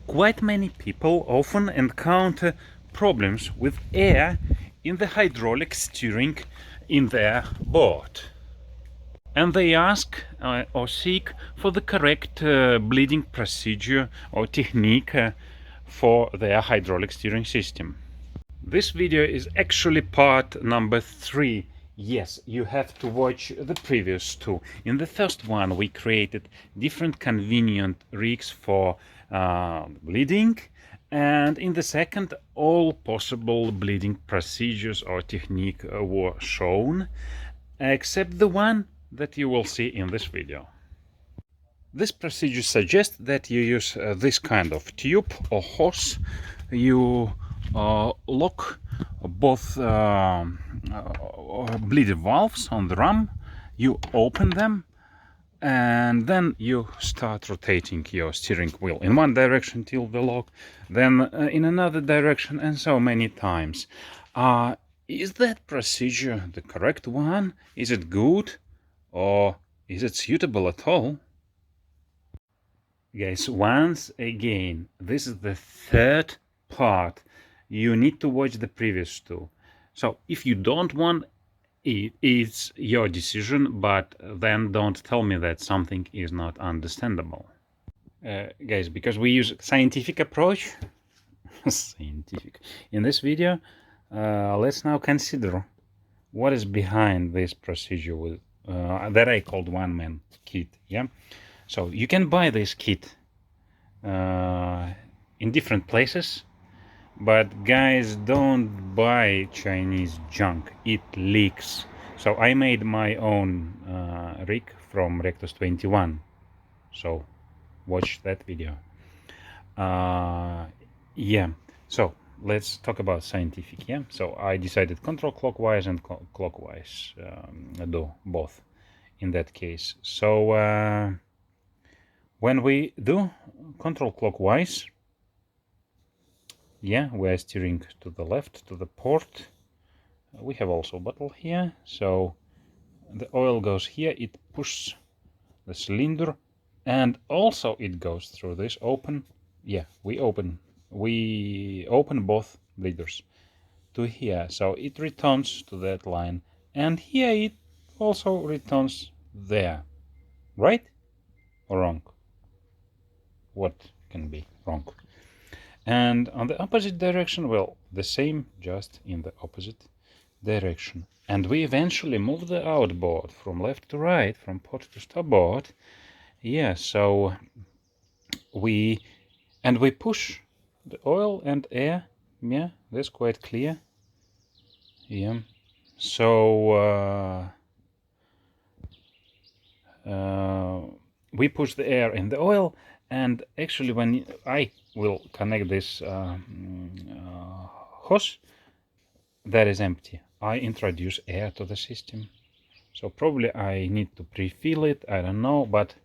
Quite many people often encounter problems with air in the hydraulic steering in their boat. And they ask or seek for the correct bleeding procedure or technique for their hydraulic steering system. This video is actually part number 3. Yes, you have to watch the previous 2. In the first one, we created different convenient rigs for bleeding, and in the second, all possible bleeding procedures or technique were shown, except the one that you will see in this video. This procedure suggests that you use this kind of tube or hose. You lock both bleeding valves on the ram, you open them, and then you start rotating your steering wheel in one direction till the lock, then in another direction, and so many times. Is that procedure the correct one? Is it good? Or is it suitable at all? Guys, once again, this is the third part. You need to watch the previous 2. So if you don't want it, it's your decision, but then don't tell me that something is not understandable. Guys, because we use scientific approach, scientific, in this video, let's now consider what is behind this procedure with that I called one-man kit. Yeah, so you can buy this kit in different places, but guys, don't buy Chinese junk. It leaks. So I made my own rig from Rectus 21. So watch that video. Yeah. So let's talk about scientific. Yeah. So I decided control clockwise and clockwise. Do both in that case. So when we do control clockwise, yeah, we are steering to the left, to the port. We have also bottle here, so the oil goes here, it pushes the cylinder, and also it goes through this open. Yeah, we open both bleeders to here, so it returns to that line, and here it also returns there. Right or wrong? What can be wrong? And on the opposite direction, well, the same, just in the opposite direction. And we eventually move the outboard from left to right, from port to starboard. Yeah, so we push the oil and air. Yeah, that's quite clear. Yeah, so we push the air in the oil, and actually when I will connect this hose that is empty, I introduce air to the system. So probably I need to pre-fill it, I don't know, but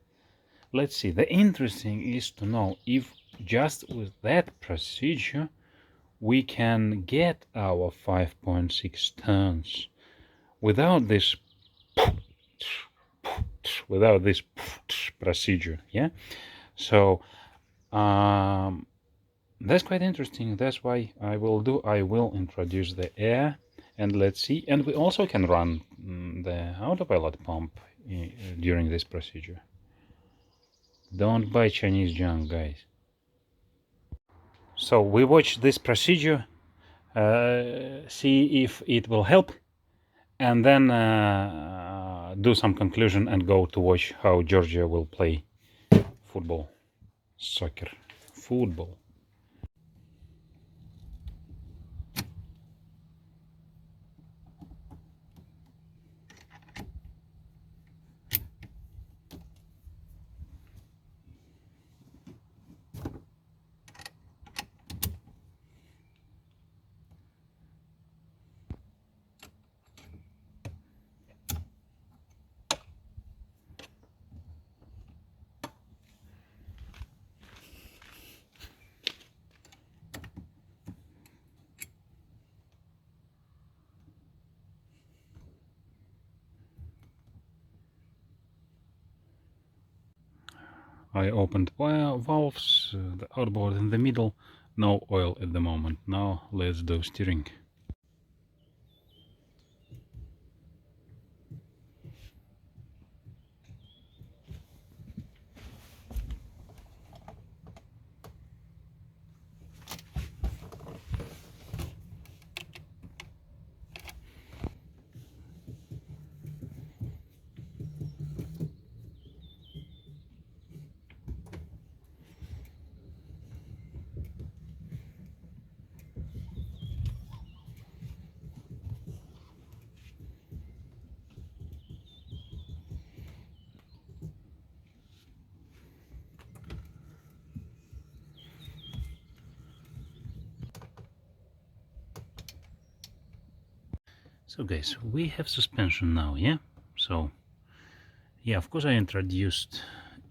let's see. The interesting is to know if just with that procedure we can get our 5.6 tons without this procedure. Yeah, so that's quite interesting. That's why I will introduce the air, and let's see. And we also can run the autopilot pump during this procedure. Don't buy Chinese junk, guys. So we watch this procedure, see if it will help, and then do some conclusion and go to watch how Georgia will play football, soccer, football. I opened valves, the outboard in the middle, no oil at the moment. Now let's do steering. So guys, we have suspension now, yeah? So, yeah, of course I introduced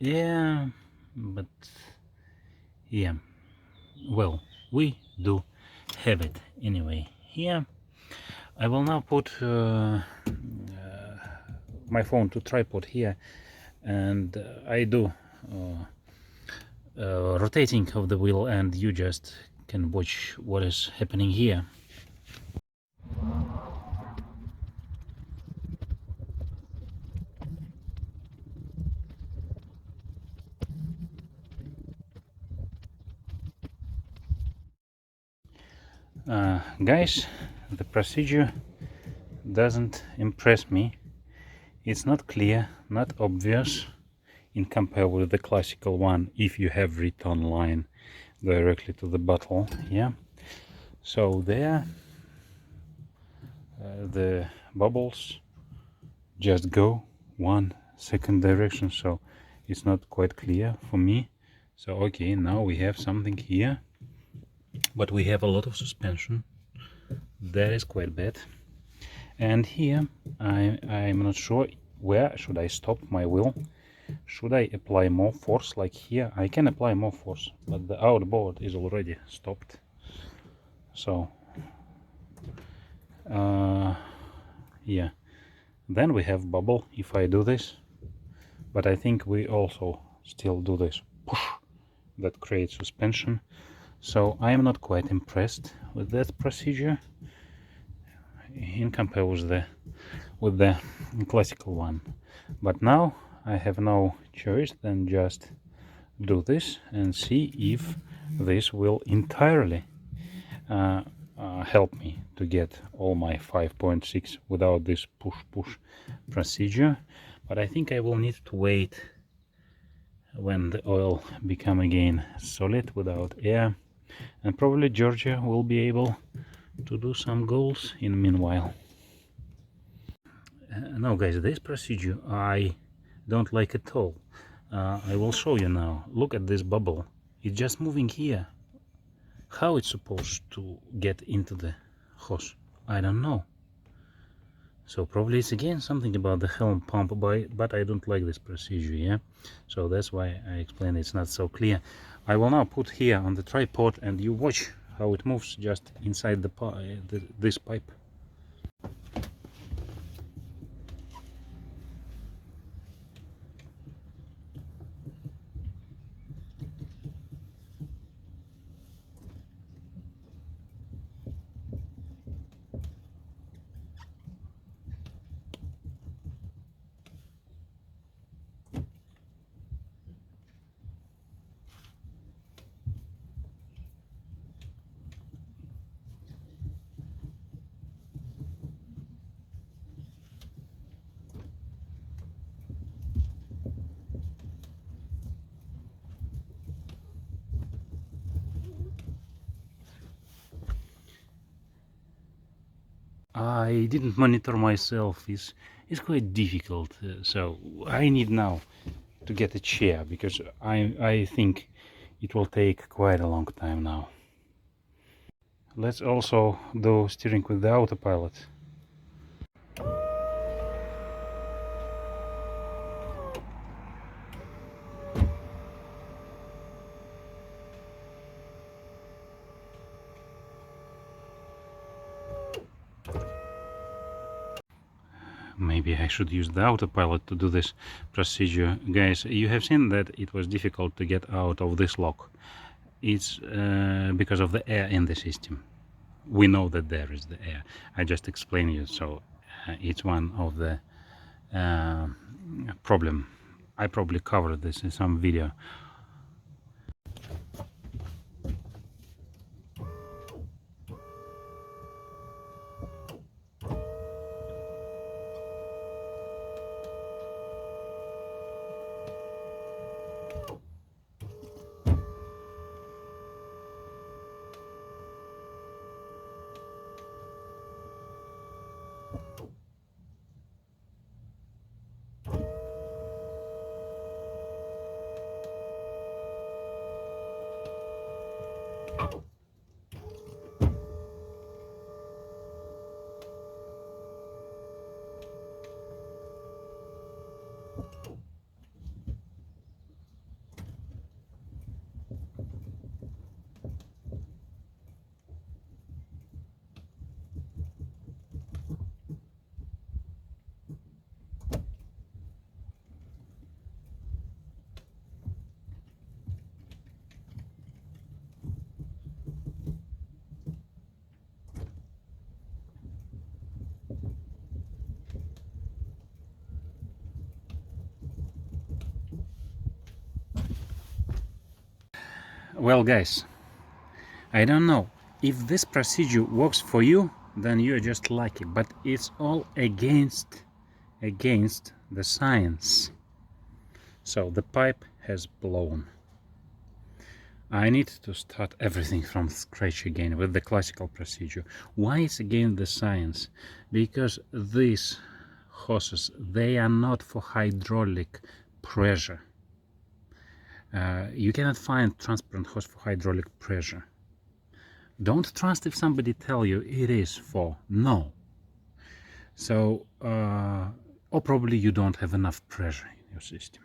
air, but yeah, well, we do have it anyway. Here, I will now put my phone to tripod here, and I do rotating of the wheel, and you just can watch what is happening here. Guys, the procedure doesn't impress me. It's not clear, not obvious in compare with the classical one if you have return line directly to the bottle. Yeah, so there the bubbles just go 1 second direction, so it's not quite clear for me. So okay, now we have something here, but we have a lot of suspension. That is quite bad. And here I'm not sure where should I stop my wheel. Should I apply more force? Like here I can apply more force, but the outboard is already stopped. So yeah, then we have bubble if I do this, but I think we also still do this push that creates suspension. So I am not quite impressed with that procedure in compare with the classical one. But now I have no choice than just do this and see if this will entirely help me to get all my 5.6 without this push procedure. But I think I will need to wait when the oil become again solid without air, and probably Georgia will be able to do some goals in meanwhile. Now guys, this procedure I don't like at all. I will show you now. Look at this bubble, it's just moving here. How it's supposed to get into the hose, I don't know. So probably it's again something about the helm pump, but I don't like this procedure, yeah? So that's why I explained it's not so clear. I will now put here on the tripod and you watch how it moves just inside this pipe. I didn't monitor myself. It's quite difficult. So I need now to get a chair because I think it will take quite a long time now. Let's also do steering with the autopilot. maybe I should use the autopilot to do this procedure. Guys, you have seen that it was difficult to get out of this lock. It's because of the air in the system. We know that there is the air. I just explained you, so it's one of the problem. I probably covered this in some video. Well, guys, I don't know if this procedure works for you, then you're just lucky, but it's all against the science. So the pipe has blown. I need to start everything from scratch again with the classical procedure. Why is against the science? Because these hoses, they are not for hydraulic pressure. You cannot find transparent hose for hydraulic pressure. Don't trust if somebody tell you it is for. No. So or probably you don't have enough pressure in your system.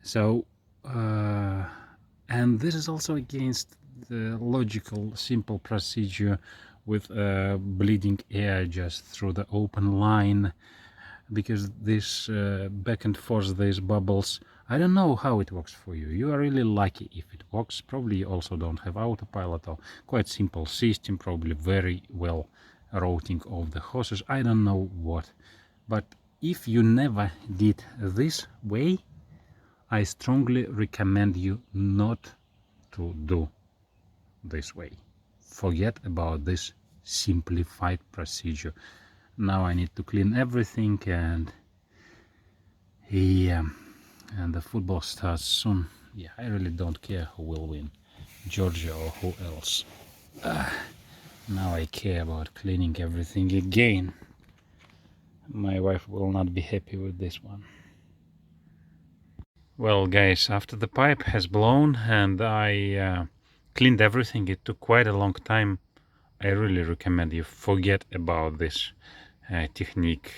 So and this is also against the logical simple procedure with bleeding air just through the open line, because this back and forth, these bubbles, I don't know how it works for you. You are really lucky if it works. Probably you also don't have autopilot or quite simple system, probably very well routing of the hoses. I don't know what. But if you never did this way, I strongly recommend you not to do this way. Forget about this simplified procedure. Now I need to clean everything, and yeah, and the football starts soon. Yeah, I really don't care who will win, Georgia or who else. Now I care about cleaning everything again. My wife will not be happy with this one. Well, guys, after the pipe has blown and I cleaned everything, it took quite a long time. I really recommend you forget about this technique.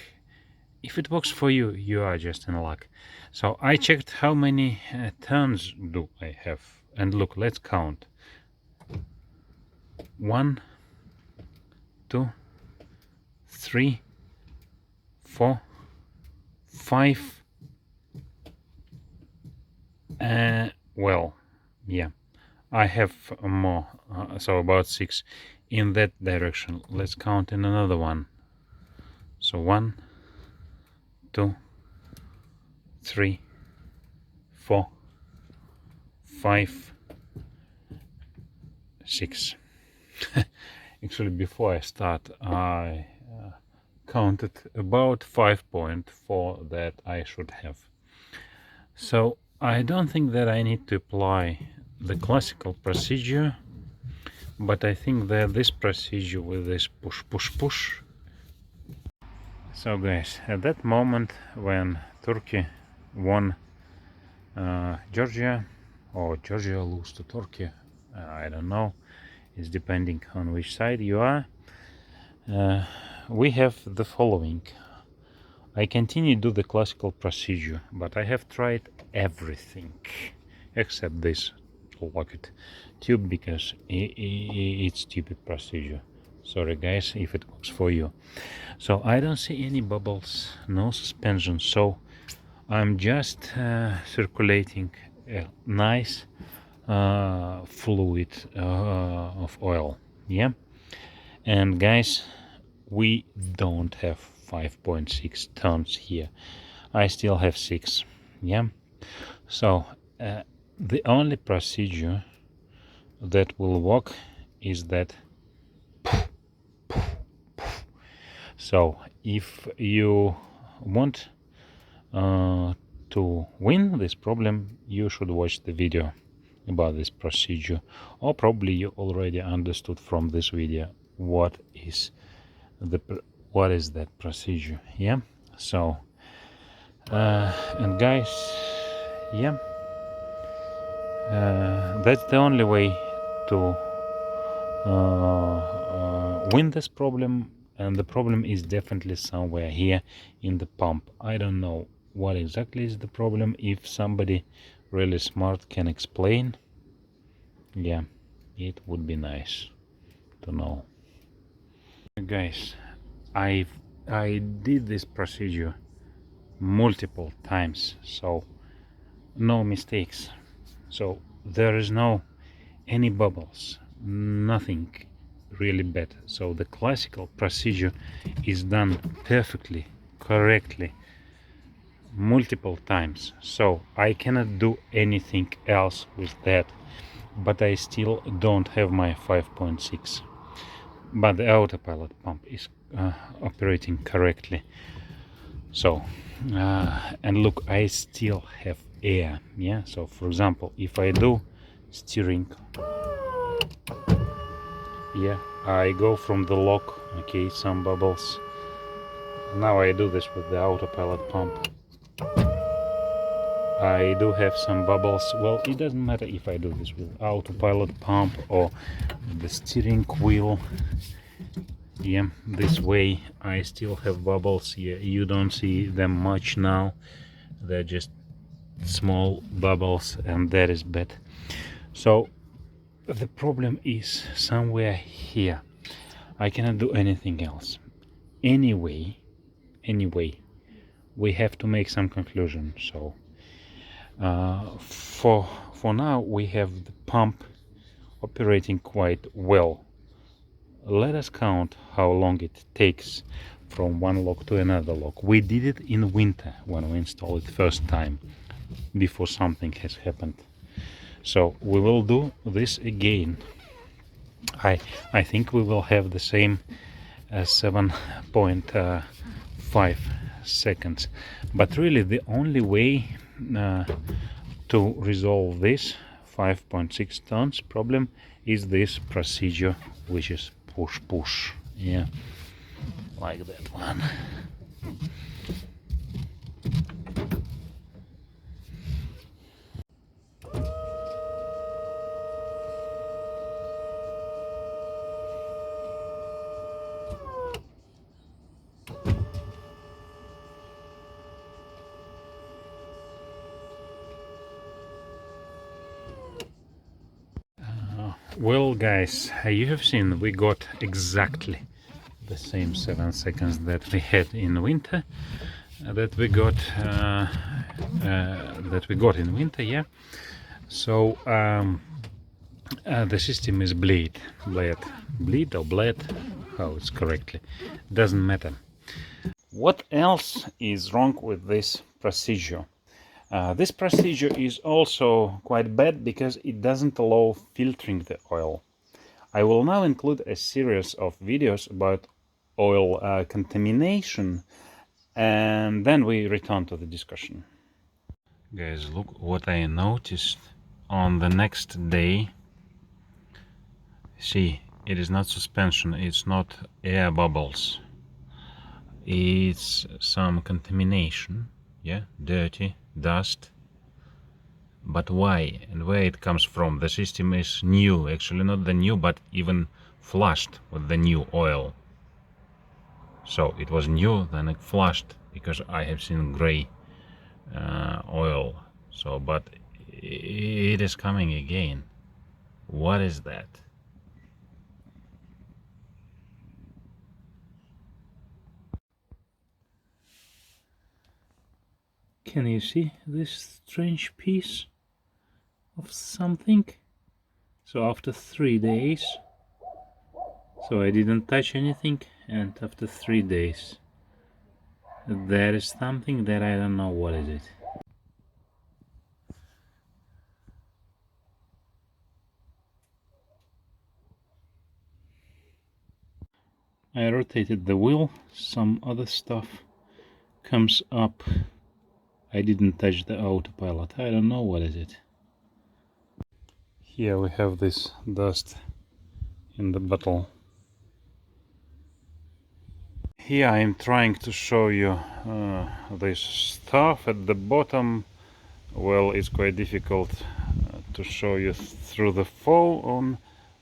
If it works for you, you are just in luck. So I checked how many turns do I have, and look, let's count. 1, 2, 3, 4, 5. Well, yeah, I have more, so about 6 in that direction. Let's count in another one. So 1, 2, 3, 4, 5, 6. Actually, before I start, I counted about 5.4 that I should have. So I don't think that I need to apply the classical procedure, but I think that this procedure with this push, push, push. So guys, at that moment when Turkey won Georgia, or Georgia lose to Turkey, I don't know, it's depending on which side you are, we have the following. I continue to do the classical procedure, but I have tried everything except this locket tube, because it's stupid procedure. Sorry guys if it works for you. So I don't see any bubbles, no suspension, so I'm just circulating a nice fluid of oil. Yeah, and guys, we don't have 5.6 tons here. I still have 6. Yeah, so the only procedure that will work is that. So if you want to win this problem, you should watch the video about this procedure, or probably you already understood from this video what is that procedure. Yeah, so and guys, yeah, that's the only way to win this problem, and the problem is definitely somewhere here in the pump. I don't know what exactly is the problem. If somebody really smart can explain, yeah, it would be nice to know. Guys, I did this procedure multiple times, so no mistakes. So there is no any bubbles, nothing really bad. So the classical procedure is done perfectly, correctly, multiple times. So I cannot do anything else with that, but I still don't have my 5.6. But the autopilot pump is operating correctly. So and look, I still have air. Yeah, so for example, if I do steering, yeah, I go from the lock, okay, some bubbles. Now I do this with the autopilot pump. I do have some bubbles. Well, it doesn't matter if I do this with autopilot pump or the steering wheel. Yeah, this way I still have bubbles. Yeah, you don't see them much now. They're just small bubbles, and that is bad. So the problem is somewhere here. I cannot do anything else. Anyway, we have to make some conclusion. So for now we have the pump operating quite well. Let us count how long it takes from one lock to another lock. We did it in winter when we installed it first time, before something has happened. So we will do this again. I think we will have the same 7.5 seconds, but really the only way to resolve this 5.6 tons problem is this procedure, which is push. Yeah, like that one. Well guys, you have seen we got exactly the same 7 seconds that we had in winter, that we got in winter. Yeah, so the system is bleed, or bled, how it's correctly, doesn't matter. What else is wrong with this procedure? This procedure is also quite bad because it doesn't allow filtering the oil. I will now include a series of videos about oil contamination, and then we return to the discussion. Guys, look what I noticed on the next day. See, it is not suspension, it's not air bubbles, it's some contamination. Yeah, dirty, dust. But why and where it comes from? The system is new, actually not the new, but even flushed with the new oil. So it was new, then it flushed, because I have seen gray oil. So, but it is coming again. What is that? Can you see this strange piece of something? So after 3 days, so I didn't touch anything, and after 3 days there is something that I don't know what is it. I rotated the wheel, some other stuff comes up. I didn't touch the autopilot, I don't know what is it. Here we have this dust in the bottle. Here I am trying to show you this stuff at the bottom. Well, it's quite difficult to show you through the phone,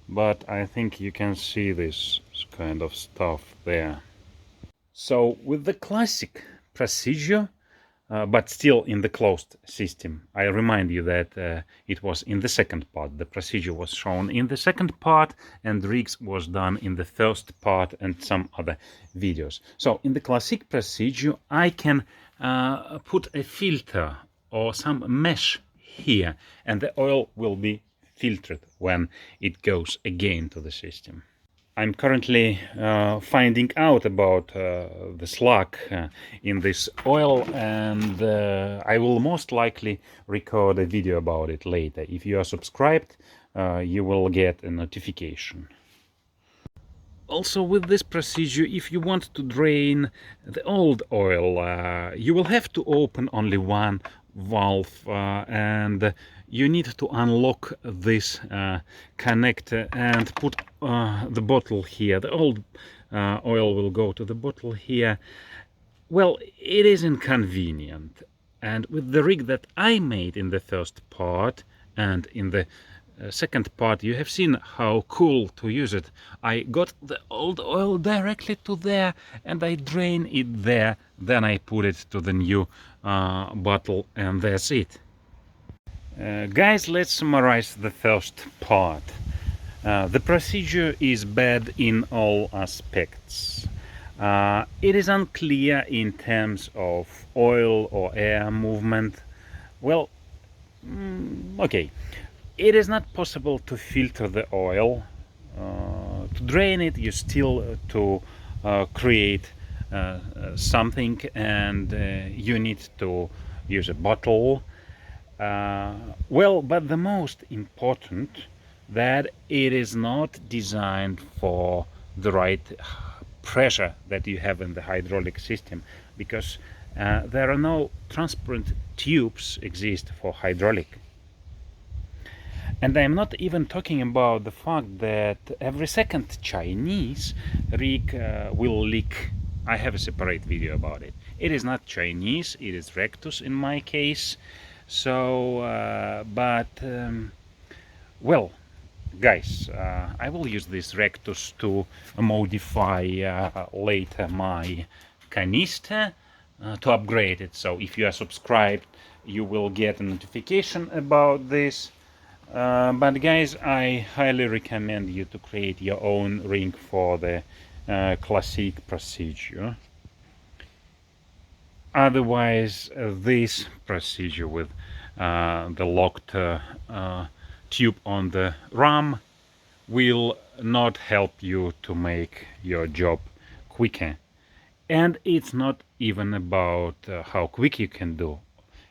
but I think you can see this kind of stuff there. So with the classic procedure, but still in the closed system. I remind you that it was in the second part. The procedure was shown in the second part, and rigs was done in the first part and some other videos. So in the classic procedure, I can put a filter or some mesh here, and the oil will be filtered when it goes again to the system. I'm currently finding out about the slack in this oil, and I will most likely record a video about it later. If you are subscribed, you will get a notification. Also, with this procedure, if you want to drain the old oil, you will have to open only one valve, and you need to unlock this connector and put the bottle here. The old oil will go to the bottle here. Well, it is inconvenient, and with the rig that I made in the first part and in the second part, you have seen how cool to use it. I got the old oil directly to there, and I drain it there, then I put it to the new bottle, and that's it. Guys, let's summarize the first part. The procedure is bad in all aspects. It is unclear in terms of oil or air movement. Well, okay. It is not possible to filter the oil. To drain it, you still to create something, and you need to use a bottle. Well, but the most important, that it is not designed for the right pressure that you have in the hydraulic system, because there are no transparent tubes exist for hydraulic. And I'm not even talking about the fact that every second Chinese rig will leak. I have a separate video about it. It is not Chinese, it is Rectus in my case. So, well, guys, I will use this Rectus to modify later my canister to upgrade it. So if you are subscribed, you will get a notification about this. But guys, I highly recommend you to create your own ring for the classic procedure. Otherwise, this procedure with the locked tube on the ram will not help you to make your job quicker. And it's not even about how quick you can do.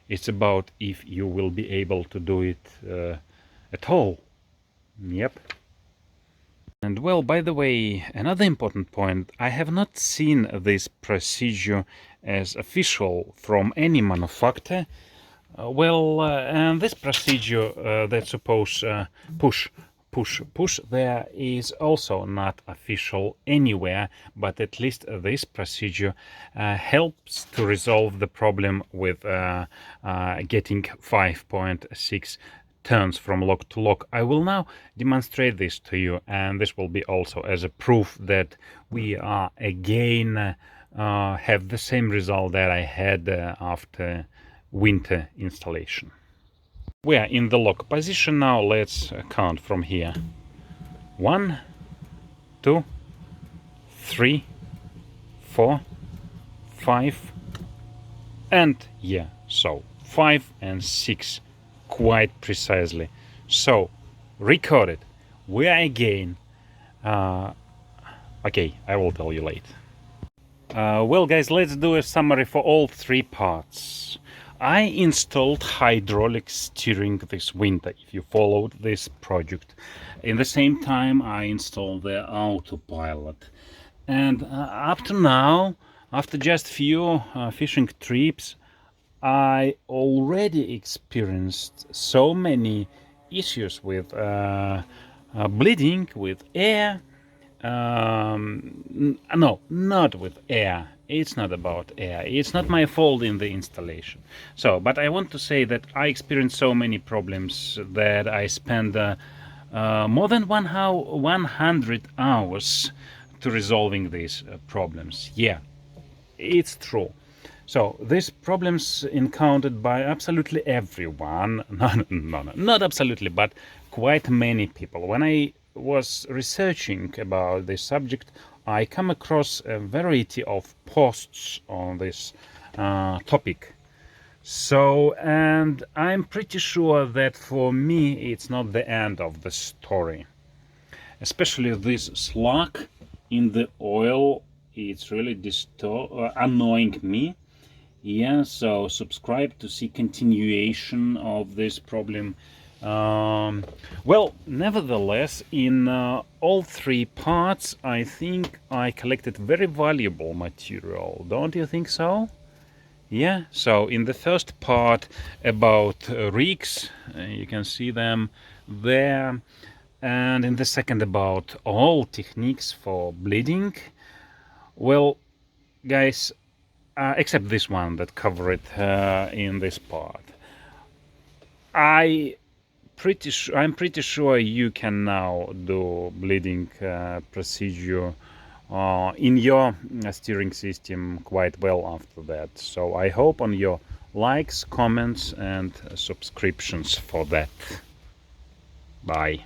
It's about if you will be able to do it at all. Yep. And well, by the way, another important point, I have not seen this procedure as official from any manufacturer. And this procedure that suppose push there is also not official anywhere, but at least this procedure helps to resolve the problem with getting 5.6 turns from lock to lock. I will now demonstrate this to you, and this will be also as a proof that we are again have the same result that I had after winter installation. We are in the lock position now. Let's count from here. 1, 2, 3, 4, 5, and yeah, So 5 and 6 quite precisely. So recorded. We are again. Okay, I will tell you later. Well guys, let's do a summary for all 3 parts. I installed hydraulic steering this winter, if you followed this project. In the same time I installed the autopilot. And up to now, after just few fishing trips, I already experienced so many issues with bleeding, with air. No, not with air. It's not about air. It's not my fault in the installation. So, but I want to say that I experienced so many problems that I spent more than 100 hours to resolving these problems. Yeah, it's true. So these problems encountered by absolutely everyone, not absolutely, but quite many people. When I was researching about this subject, I come across a variety of posts on this topic. So, and I'm pretty sure that for me it's not the end of the story. Especially this slug in the oil, it's really annoying me. Yeah, so subscribe to see continuation of this problem. Well, nevertheless, in all 3 parts, I think I collected very valuable material. Don't you think so? Yeah, so in the first part about rigs, you can see them there. And in the second about all techniques for bleeding. Well, guys, except this one that covered in this part. I'm pretty sure you can now do bleeding procedure in your steering system quite well after that. So I hope on your likes, comments and subscriptions for that. Bye.